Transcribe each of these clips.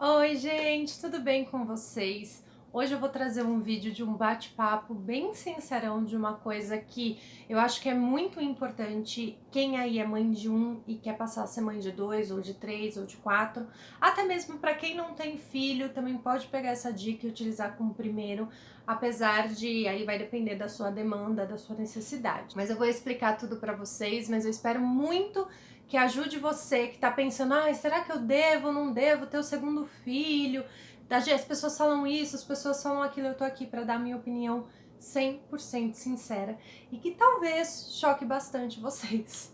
Oi, gente, tudo bem com vocês? Hoje eu vou trazer um vídeo de um bate-papo bem sincerão de uma coisa que eu acho que é muito importante. Quem aí é mãe de um e quer passar a ser mãe de dois, ou de três, ou de quatro, até mesmo para quem não tem filho, também pode pegar essa dica e utilizar como primeiro, apesar de aí vai depender da sua demanda, da sua necessidade. Mas eu vou explicar tudo para vocês, mas eu espero muito que ajude você que tá pensando, será que eu devo, não devo ter o segundo filho? As pessoas falam isso, as pessoas falam aquilo, eu tô aqui pra dar minha opinião 100% sincera e que talvez choque bastante vocês.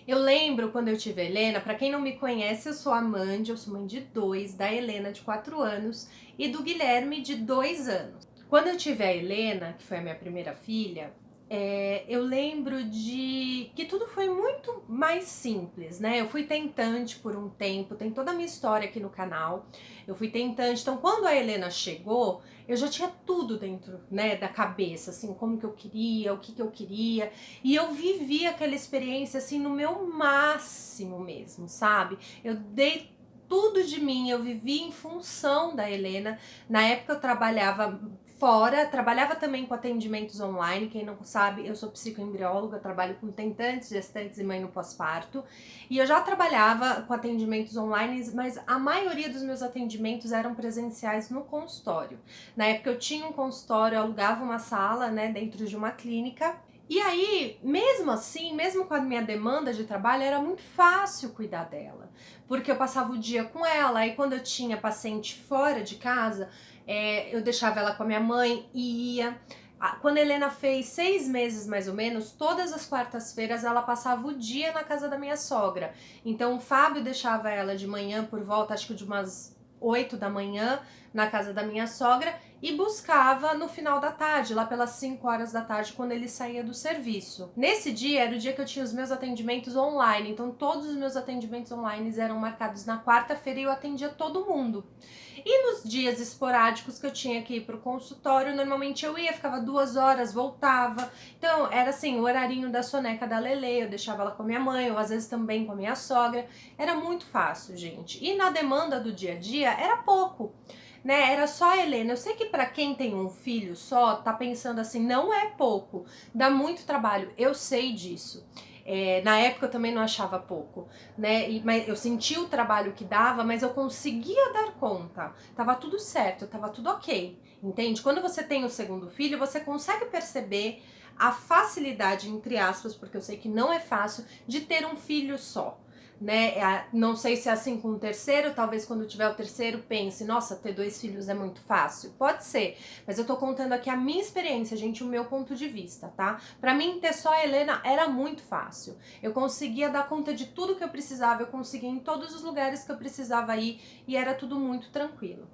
Eu lembro quando eu tive a Helena, pra quem não me conhece, eu sou a Mandy, eu sou mãe de dois, da Helena de 4 anos e do Guilherme de 2 anos. Quando eu tive a Helena, que foi a minha primeira filha, eu lembro de que tudo foi muito mais simples, né? Eu fui tentante por um tempo, tem toda a minha história aqui no canal. Eu fui tentante, então quando a Helena chegou, eu já tinha tudo dentro, né, da cabeça, assim, como que eu queria, o que que eu queria. E eu vivi aquela experiência, assim, no meu máximo mesmo, sabe? Eu dei tudo de mim, eu vivi em função da Helena. Na época eu trabalhava fora, trabalhava também com atendimentos online. Quem não sabe, eu sou psicoembrióloga, trabalho com tentantes, gestantes e mãe no pós-parto. E eu já trabalhava com atendimentos online, mas a maioria dos meus atendimentos eram presenciais no consultório. Na época eu tinha um consultório, eu alugava uma sala, né, dentro de uma clínica. E aí, mesmo assim, mesmo com a minha demanda de trabalho, era muito fácil cuidar dela, porque eu passava o dia com ela, e quando eu tinha paciente fora de casa, eu deixava ela com a minha mãe e ia. Quando a Helena fez 6 meses mais ou menos, todas as quartas-feiras ela passava o dia na casa da minha sogra. Então o Fábio deixava ela de manhã por volta, acho que de umas 8 da manhã, na casa da minha sogra e buscava no final da tarde, lá pelas 5 horas da tarde, quando ele saía do serviço. Nesse dia era o dia que eu tinha os meus atendimentos online, então todos os meus atendimentos online eram marcados na quarta-feira e eu atendia todo mundo. E nos dias esporádicos que eu tinha que ir pro consultório, normalmente eu ia, ficava 2 horas, voltava. Então era assim, o horarinho da soneca da Lele, eu deixava ela com a minha mãe, ou às vezes também com a minha sogra. Era muito fácil, gente. E na demanda do dia a dia era pouco, né? Era só a Helena. Eu sei que para quem tem um filho só, tá pensando assim, não é pouco, dá muito trabalho. Eu sei disso. Na época eu também não achava pouco, né? Mas eu sentia o trabalho que dava, mas eu conseguia dar conta. Tava tudo certo, tava tudo ok, entende? Quando você tem o segundo filho, você consegue perceber a facilidade, entre aspas, porque eu sei que não é fácil, de ter um filho só, né? Não sei se é assim com o terceiro, talvez quando tiver o terceiro pense, nossa, ter 2 filhos é muito fácil. Pode ser, mas eu tô contando aqui a minha experiência, gente, o meu ponto de vista, tá? Pra mim, ter só a Helena era muito fácil. Eu conseguia dar conta de tudo que eu precisava, eu conseguia ir em todos os lugares que eu precisava ir e era tudo muito tranquilo.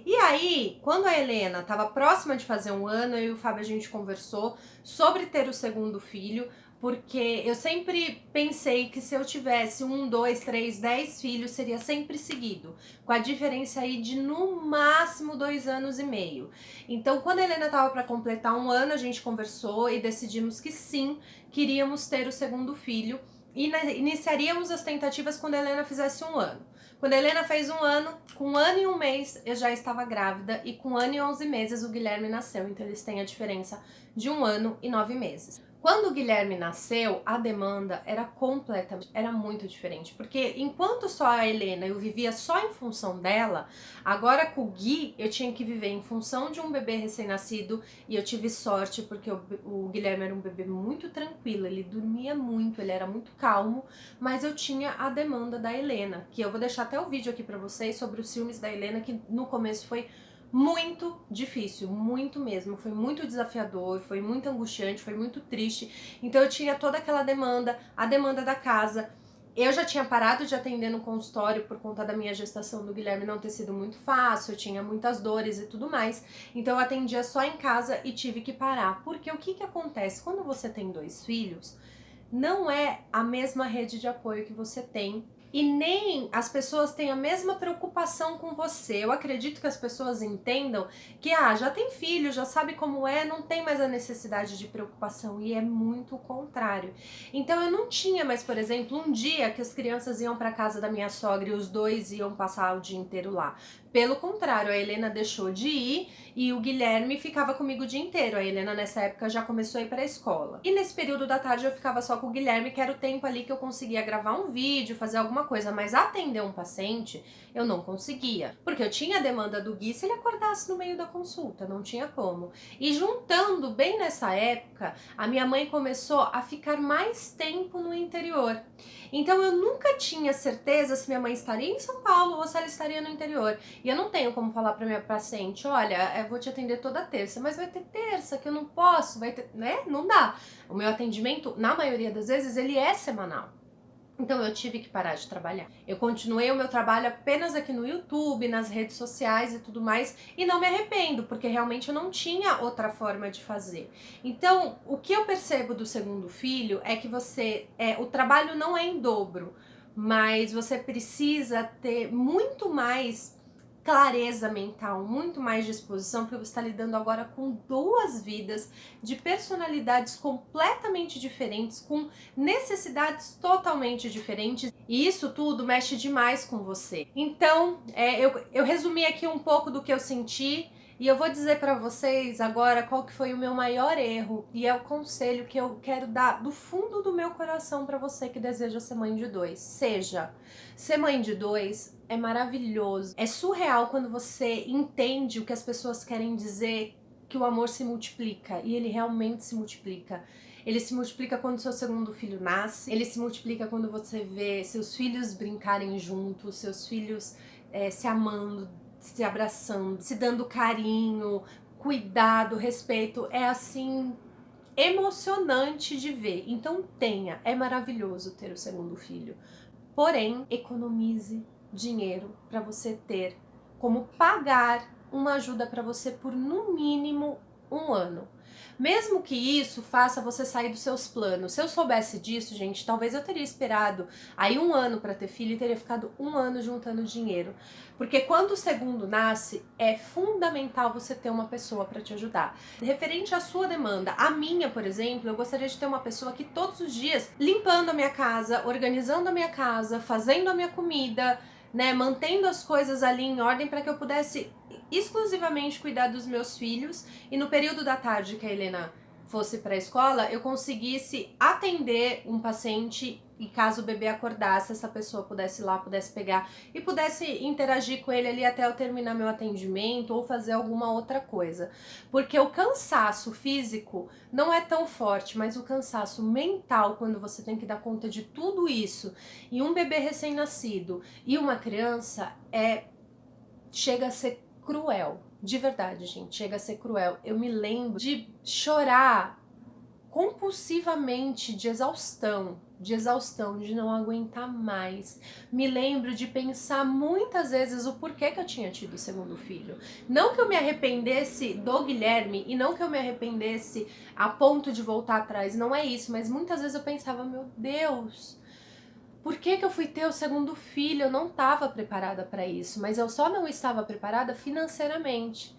E aí, quando a Helena estava próxima de fazer 1 ano, eu e o Fábio a gente conversou sobre ter o segundo filho, porque eu sempre pensei que se eu tivesse 1, 2, 3, 10 filhos, seria sempre seguido, com a diferença aí de no máximo 2 anos e meio. Então, quando a Helena estava para completar 1 ano, a gente conversou e decidimos que sim, queríamos ter o segundo filho e iniciaríamos as tentativas quando a Helena fizesse 1 ano. Quando a Helena fez 1 ano, com 1 ano e 1 mês eu já estava grávida e com 1 ano e 11 meses o Guilherme nasceu, então eles têm a diferença de 1 ano e 9 meses. Quando o Guilherme nasceu, a demanda era muito diferente, porque enquanto só a Helena eu vivia só em função dela, agora com o Gui eu tinha que viver em função de um bebê recém-nascido e eu tive sorte porque o Guilherme era um bebê muito tranquilo, ele dormia muito, ele era muito calmo, mas eu tinha a demanda da Helena, que eu vou deixar até o vídeo aqui pra vocês sobre os ciúmes da Helena, que no começo foi muito difícil, muito mesmo, foi muito desafiador, foi muito angustiante, foi muito triste. Então eu tinha toda aquela demanda, a demanda da casa. Eu já tinha parado de atender no consultório por conta da minha gestação do Guilherme não ter sido muito fácil, eu tinha muitas dores e tudo mais. Então eu atendia só em casa e tive que parar. Porque o que acontece? Quando você tem 2 filhos, não é a mesma rede de apoio que você tem e nem as pessoas têm a mesma preocupação com você. Eu acredito que as pessoas entendam que já tem filho, já sabe como é, não tem mais a necessidade de preocupação, e é muito o contrário. Então eu não tinha mais, por exemplo, um dia que as crianças iam para casa da minha sogra e os dois iam passar o dia inteiro lá. Pelo contrário, a Helena deixou de ir e o Guilherme ficava comigo o dia inteiro. A Helena nessa época já começou a ir para a escola. E nesse período da tarde eu ficava só com o Guilherme, que era o tempo ali que eu conseguia gravar um vídeo, fazer alguma coisa, mas atender um paciente eu não conseguia, porque eu tinha a demanda do Gui se ele acordasse no meio da consulta, não tinha como. E juntando bem nessa época, a minha mãe começou a ficar mais tempo no interior. Então eu nunca tinha certeza se minha mãe estaria em São Paulo ou se ela estaria no interior. E eu não tenho como falar para minha paciente, olha, eu vou te atender toda terça, mas vai ter terça que eu não posso, vai ter, né? Não dá. O meu atendimento, na maioria das vezes, ele é semanal. Então eu tive que parar de trabalhar. Eu continuei o meu trabalho apenas aqui no YouTube, nas redes sociais e tudo mais, e não me arrependo, porque realmente eu não tinha outra forma de fazer. Então, o que eu percebo do segundo filho é que o trabalho não é em dobro, mas você precisa ter muito mais clareza mental, muito mais disposição, porque você está lidando agora com duas vidas de personalidades completamente diferentes, com necessidades totalmente diferentes, e isso tudo mexe demais com você. Então, eu resumi aqui um pouco do que eu senti, e eu vou dizer para vocês agora qual que foi o meu maior erro, e é o conselho que eu quero dar do fundo do meu coração para você que deseja ser mãe de dois. Ser mãe de dois é maravilhoso. É surreal quando você entende o que as pessoas querem dizer, que o amor se multiplica, e ele realmente se multiplica. Ele se multiplica quando seu segundo filho nasce, ele se multiplica quando você vê seus filhos brincarem juntos, seus filhos se amando, se abraçando, se dando carinho, cuidado, respeito. É assim, emocionante de ver. Então é maravilhoso ter o segundo filho. Porém, economize dinheiro para você ter como pagar uma ajuda para você por no mínimo um ano. Mesmo que isso faça você sair dos seus planos. Se eu soubesse disso, gente, talvez eu teria esperado aí um ano para ter filho e teria ficado um ano juntando dinheiro. Porque quando o segundo nasce, é fundamental você ter uma pessoa para te ajudar. Referente à sua demanda, a minha, por exemplo, eu gostaria de ter uma pessoa que todos os dias limpando a minha casa, organizando a minha casa, fazendo a minha comida, né, mantendo as coisas ali em ordem para que eu pudesse exclusivamente cuidar dos meus filhos, e no período da tarde que a Helena fosse para a escola, eu conseguisse atender um paciente, e caso o bebê acordasse, essa pessoa pudesse ir lá, pudesse pegar e pudesse interagir com ele ali até eu terminar meu atendimento ou fazer alguma outra coisa. Porque o cansaço físico não é tão forte, mas o cansaço mental, quando você tem que dar conta de tudo isso, e um bebê recém-nascido e uma criança, chega a ser cruel. De verdade, gente, chega a ser cruel. Eu me lembro de chorar compulsivamente de exaustão, de não aguentar mais. Me lembro de pensar muitas vezes o porquê que eu tinha tido o segundo filho. Não que eu me arrependesse do Guilherme e não que eu me arrependesse a ponto de voltar atrás, não é isso, mas muitas vezes eu pensava, meu Deus, por que que eu fui ter o segundo filho? Eu não estava preparada para isso, mas eu só não estava preparada financeiramente.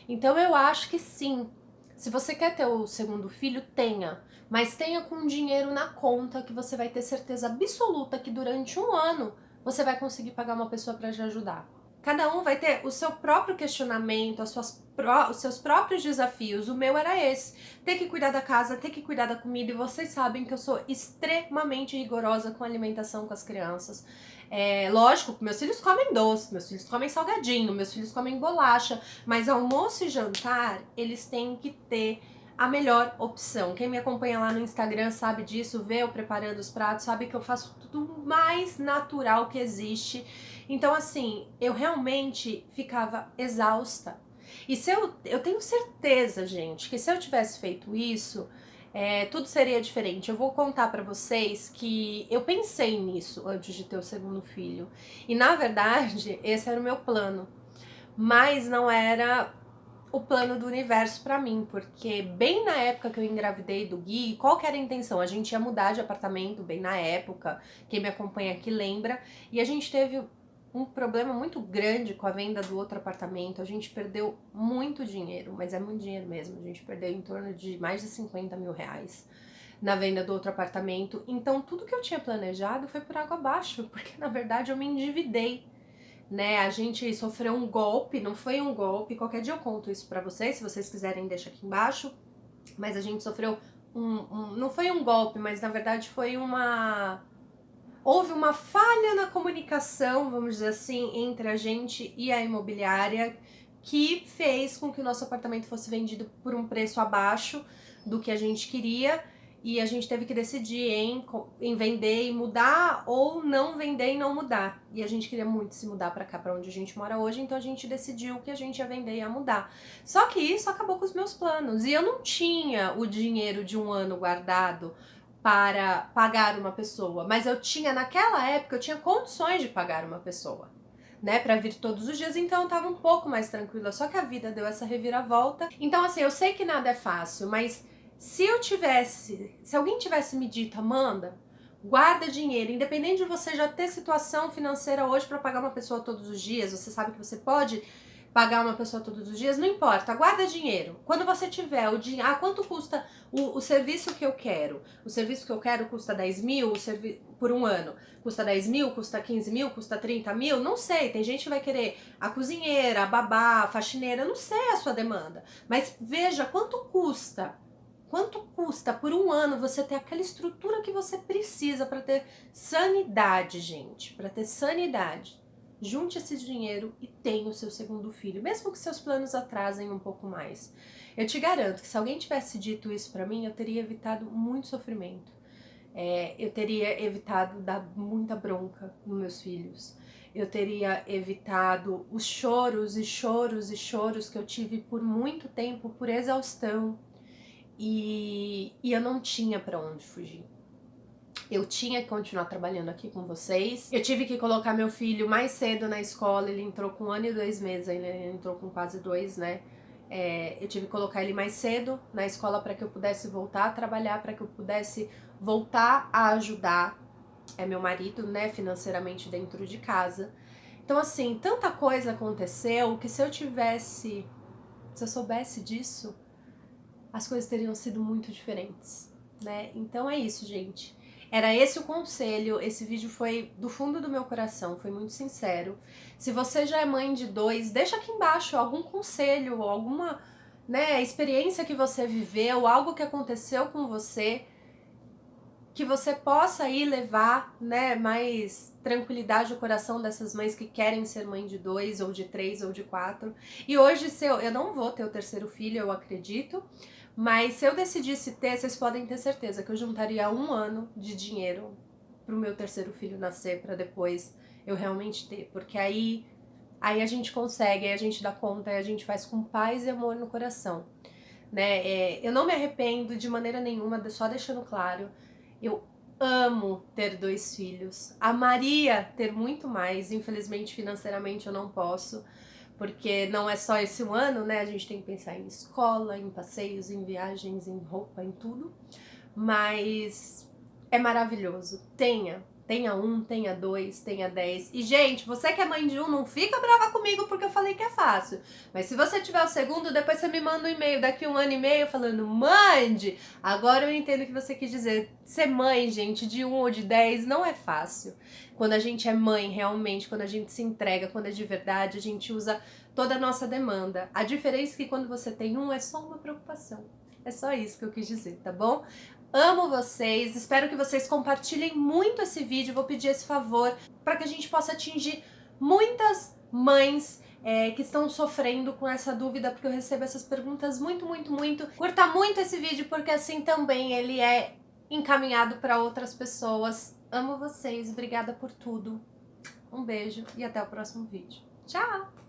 Então eu acho que sim, se você quer ter o segundo filho, tenha, mas tenha com dinheiro na conta, que você vai ter certeza absoluta que durante um ano você vai conseguir pagar uma pessoa para te ajudar. Cada um vai ter o seu próprio questionamento, os seus próprios desafios. O meu era esse: ter que cuidar da casa, ter que cuidar da comida, e vocês sabem que eu sou extremamente rigorosa com a alimentação com as crianças. Lógico que meus filhos comem doce, meus filhos comem salgadinho, meus filhos comem bolacha, mas almoço e jantar, eles têm que ter a melhor opção. Quem me acompanha lá no Instagram sabe disso, vê eu preparando os pratos, sabe que eu faço tudo mais natural que existe. Então, assim, eu realmente ficava exausta. E eu tenho certeza, gente, que se eu tivesse feito isso, tudo seria diferente. Eu vou contar pra vocês que eu pensei nisso antes de ter o segundo filho. E, na verdade, esse era o meu plano. Mas não era o plano do universo pra mim, porque bem na época que eu engravidei do Gui, qual que era a intenção? A gente ia mudar de apartamento bem na época, quem me acompanha aqui lembra, e a gente teve um problema muito grande com a venda do outro apartamento, a gente perdeu muito dinheiro, mas é muito dinheiro mesmo, a gente perdeu em torno de mais de 50 mil reais na venda do outro apartamento, então tudo que eu tinha planejado foi por água abaixo, porque na verdade eu me endividei, né? A gente sofreu um golpe, não foi um golpe, qualquer dia eu conto isso pra vocês, se vocês quiserem deixa aqui embaixo, mas a gente sofreu não foi um golpe, mas na verdade foi houve uma falha na comunicação, vamos dizer assim, entre a gente e a imobiliária, que fez com que o nosso apartamento fosse vendido por um preço abaixo do que a gente queria, e a gente teve que decidir em vender e mudar, ou não vender e não mudar. E a gente queria muito se mudar pra cá, pra onde a gente mora hoje, então a gente decidiu que a gente ia vender e ia mudar. Só que isso acabou com os meus planos, e eu não tinha o dinheiro de um ano guardado para pagar uma pessoa, mas eu tinha, naquela época, eu tinha condições de pagar uma pessoa, né, para vir todos os dias, então eu tava um pouco mais tranquila, só que a vida deu essa reviravolta. Então assim, eu sei que nada é fácil, mas se alguém tivesse me dito, Amanda, guarda dinheiro, independente de você já ter situação financeira hoje para pagar uma pessoa todos os dias, você sabe que você pode pagar uma pessoa todos os dias, não importa, guarda dinheiro. Quando você tiver o dinheiro, quanto custa o serviço que eu quero? O serviço que eu quero custa 10 mil por um ano. Custa 10 mil, custa 15 mil, custa 30 mil? Não sei, tem gente que vai querer a cozinheira, a babá, a faxineira, não sei a sua demanda. Mas veja quanto custa. Quanto custa por um ano você ter aquela estrutura que você precisa para ter sanidade, gente? Para ter sanidade. Junte esse dinheiro e tenha o seu segundo filho, mesmo que seus planos atrasem um pouco mais. Eu te garanto que se alguém tivesse dito isso pra mim, eu teria evitado muito sofrimento. Eu teria evitado dar muita bronca nos meus filhos. Eu teria evitado os choros e choros e choros que eu tive por muito tempo, por exaustão. E eu não tinha pra onde fugir. Eu tinha que continuar trabalhando aqui com vocês. Eu tive que colocar meu filho mais cedo na escola, ele entrou com 1 ano e 2 meses, ele entrou com quase 2, né? Eu tive que colocar ele mais cedo na escola para que eu pudesse voltar a trabalhar, para que eu pudesse voltar a ajudar meu marido, né, financeiramente dentro de casa. Então, assim, tanta coisa aconteceu que se eu soubesse disso, as coisas teriam sido muito diferentes, né? Então é isso, gente. Era esse o conselho, esse vídeo foi do fundo do meu coração, foi muito sincero. Se você já é mãe de 2, deixa aqui embaixo algum conselho, alguma, né, experiência que você viveu, algo que aconteceu com você, que você possa ir levar, né, mais tranquilidade ao coração dessas mães que querem ser mãe de 2, ou de 3, ou de 4. E hoje, eu não vou ter o terceiro filho, eu acredito, mas se eu decidisse ter, vocês podem ter certeza que eu juntaria 1 ano de dinheiro pro meu terceiro filho nascer, para depois eu realmente ter, porque aí a gente consegue, aí a gente dá conta, aí a gente faz com paz e amor no coração, né? Eu não me arrependo de maneira nenhuma, só deixando claro, eu amo ter 2 filhos, amaria ter muito mais, infelizmente financeiramente eu não posso, porque não é só esse 1 ano, né? A gente tem que pensar em escola, em passeios, em viagens, em roupa, em tudo. Mas é maravilhoso. Tenha 1, tenha 2, tenha 10. E, gente, você que é mãe de 1, não fica brava comigo porque eu falei que é fácil. Mas se você tiver o segundo, depois você me manda um e-mail daqui 1 ano e meio falando, mande! Agora eu entendo o que você quis dizer. Ser mãe, gente, de 1 ou de 10 não é fácil. Quando a gente é mãe, realmente, quando a gente se entrega, quando é de verdade, a gente usa toda a nossa demanda. A diferença é que quando você tem 1, é só uma preocupação. É só isso que eu quis dizer, tá bom? Amo vocês, espero que vocês compartilhem muito esse vídeo, vou pedir esse favor para que a gente possa atingir muitas mães que estão sofrendo com essa dúvida, porque eu recebo essas perguntas muito, muito, muito. Curta muito esse vídeo, porque assim também ele é encaminhado para outras pessoas. Amo vocês, obrigada por tudo. Um beijo e até o próximo vídeo. Tchau!